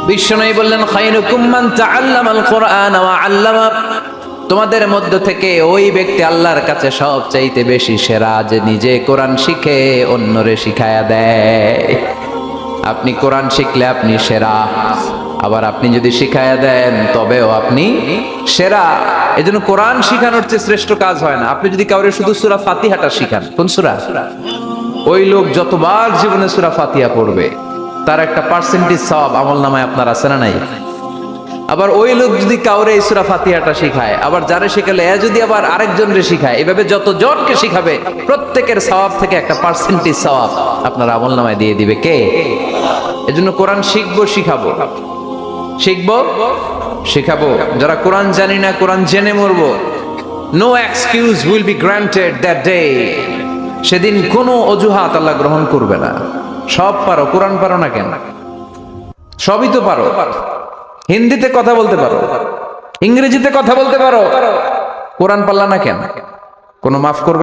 বিশ্বনবী বললেন খায়রুকুম মান তাআল্লামাল কুরআন ওয়া আল্লামা, তোমাদের মধ্য থেকে ওই ব্যক্তি আল্লাহর কাছে সবচাইতে বেশি সেরা যে নিজে কোরআন শিখে অন্যরে শিখায়া দেয়। আপনি কোরআন শিখলে আপনি সেরা, আবার আপনি যদি শিখায়া দেন তবেও আপনি সেরা। এজন্য কোরআন শিখানোর চেয়ে শ্রেষ্ঠ কাজ হয় না। আপনি যদি কাউরে শুধু সূরা ফাতিহাটা শিখান, কোন সূরা, ওই লোক যতবার জীবনে সূরা ফাতিহা পড়বে তার একটা পার্সেন্টেজ সওয়াব আমলনামায় আপনার আছে না নাই? আবার ওই লোক যদি কাউরে এই সূরা ফাতিহাটা শিখায়, আবার যারে শিখালে এ যদি আবার আরেকজনরে শিখায়, এভাবে যতজনকে শিখাবে প্রত্যেকের সওয়াব থেকে একটা পার্সেন্টেজ সওয়াব আপনার আমলনামায় দিয়ে দিবে কে? এজন্য কোরআন শিখবো, শিখাবো, শিখবো, শিখাবো। যারা কোরআন জানি না, কোরআন জেনে মরবো। No excuse will be granted that day. সেদিন কোনো অজুহাত আল্লাহ গ্রহণ করবে না। সব পারো, কোরআন পারো না কেন? সবই তো পারো। হিন্দিতে কথা বলতে পারো, ইংরেজিতে কথা বলতে পারো, কোরআন পারলা না কেন? কোনো মাফ করবে?